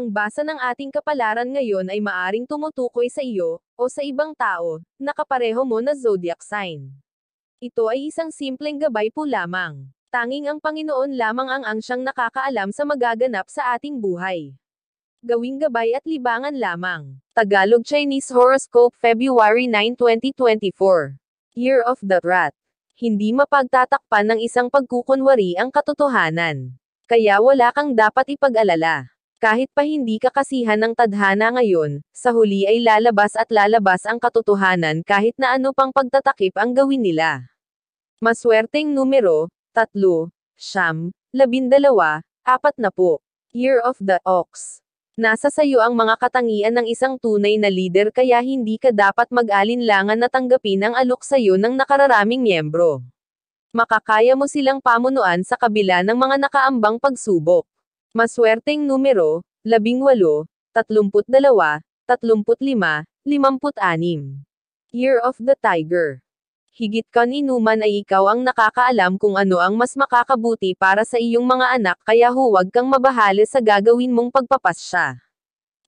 Ang basa ng ating kapalaran ngayon ay maaring tumutukoy sa iyo, o sa ibang tao, na kapareho mo na zodiac sign. Ito ay isang simpleng gabay po lamang. Tanging ang Panginoon lamang ang siyang nakakaalam sa magaganap sa ating buhay. Gawing gabay at libangan lamang. Tagalog Chinese Horoscope February 9, 2024. Year of the Rat. Hindi mapagtatakpan ng isang pagkukunwari ang katotohanan. Kaya wala kang dapat ipag-alala. Kahit pa hindi ka kasihan ng tadhana ngayon, sa huli ay lalabas ang katotohanan kahit na ano pang pagtatakip ang gawin nila. Maswerteng numero, 3, 9, 12, 40. Year of the Ox. Nasa sayo ang mga katangian ng isang tunay na leader kaya hindi ka dapat mag-alinlangan na tanggapin ang alok sayo ng nakararaming miyembro. Makakaya mo silang pamunuan sa kabila ng mga nakaambang pagsubok. Maswerteng numero, 18, 32, 35, 56. Year of the Tiger. Higit kaninuman ay ikaw ang nakakaalam kung ano ang mas makakabuti para sa iyong mga anak kaya huwag kang mabahali sa gagawin mong pagpapasya.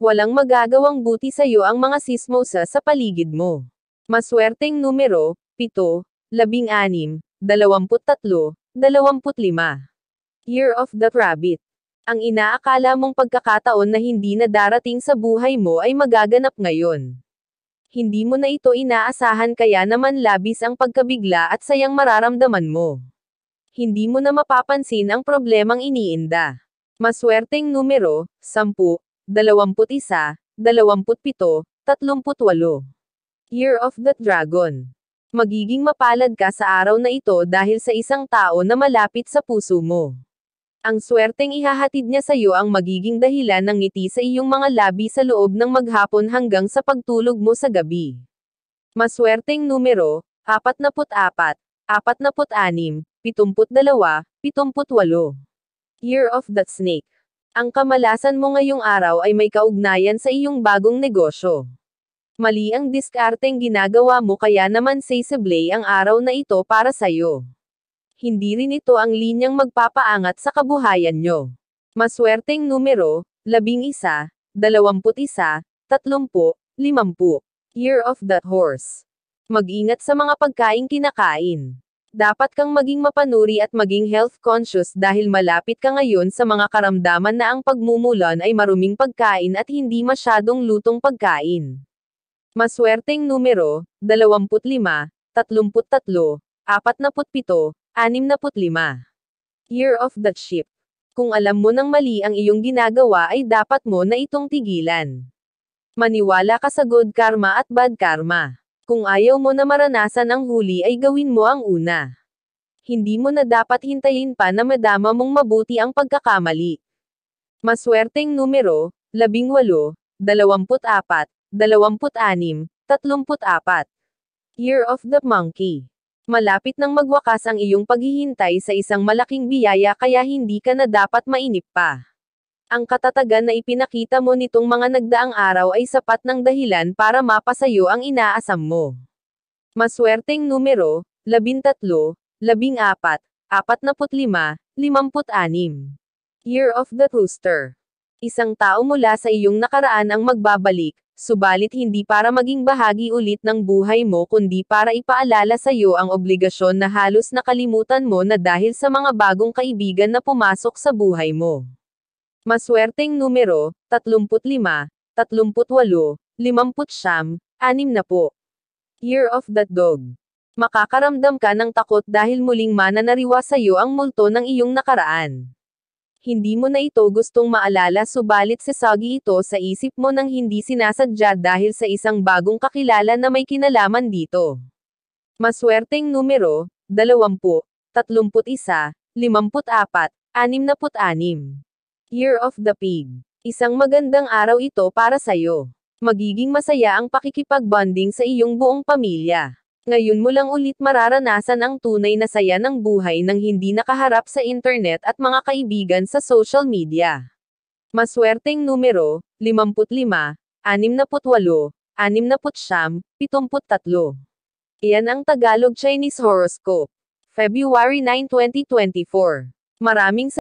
Walang magagawang buti sa iyo ang mga sismosa sa paligid mo. Maswerteng numero, 7, 16, 23, 25. Year of the Rabbit. Ang inaakala mong pagkakataon na hindi na darating sa buhay mo ay magaganap ngayon. Hindi mo na ito inaasahan kaya naman labis ang pagkabigla at sayang mararamdaman mo. Hindi mo na mapapansin ang problemang iniinda. Maswerteng numero, 10, 21, 27, 38. Year of the Dragon. Magiging mapalad ka sa araw na ito dahil sa isang tao na malapit sa puso mo. Ang swerteng ihahatid niya sa iyo ang magiging dahilan ng ngiti sa iyong mga labi sa loob ng maghapon hanggang sa pagtulog mo sa gabi. Maswerteng numero, 44, 46, 72, 78. Year of the Snake. Ang kamalasan mo ngayong araw ay may kaugnayan sa iyong bagong negosyo. Mali ang diskarteng ginagawa mo kaya naman sensible ang araw na ito para sa iyo. Hindi rin ito ang linyang magpapaangat sa kabuhayan nyo. Maswerteng numero, 11, 21, 30, 50. Year of the Horse. Mag-ingat sa mga pagkaing kinakain. Dapat kang maging mapanuri at maging health conscious dahil malapit ka ngayon sa mga karamdaman na ang pagmumulan ay maruming pagkain at hindi masyadong lutong pagkain. Maswerteng numero, 25, 33, 47, 65. Year of the Sheep. Kung alam mo nang mali ang iyong ginagawa ay dapat mo na itong tigilan. Maniwala ka sa good karma at bad karma. Kung ayaw mo na maranasan ang huli ay gawin mo ang una. Hindi mo na dapat hintayin pa na madama mong mabuti ang pagkakamali. Maswerteng numero, 18, 24, 26, 34. Year of the Monkey. Malapit nang magwakas ang iyong paghihintay sa isang malaking biyaya kaya hindi ka na dapat mainip pa. Ang katatagan na ipinakita mo nitong mga nagdaang araw ay sapat ng dahilan para mapasayo ang inaasam mo. Maswerteng numero, 13, 14, 45, 56. Year of the Rooster. Isang tao mula sa iyong nakaraan ang magbabalik, subalit hindi para maging bahagi ulit ng buhay mo kundi para ipaalala sa iyo ang obligasyon na halos nakalimutan mo na dahil sa mga bagong kaibigan na pumasok sa buhay mo. Maswerteng numero, 35, 38, 50, 60. Year of the Dog. Makakaramdam ka ng takot dahil muling mananariwa sa iyo ang multo ng iyong nakaraan. Hindi mo na ito gustong maalala subalit sasagi ito sa isip mo nang hindi sinasadya dahil sa isang bagong kakilala na may kinalaman dito. Maswerteng numero, 20, 31, 54, 66. Year of the Pig. Isang magandang araw ito para sa'yo. Magiging masaya ang pakikipagbonding sa iyong buong pamilya. Ngayon mo lang ulit mararanasan ang tunay na saya ng buhay nang hindi nakaharap sa internet at mga kaibigan sa social media. Maswerteng numero, 55, 68, 69, 73. Iyan ang Tagalog Chinese Horoscope. February 9, 2024. Maraming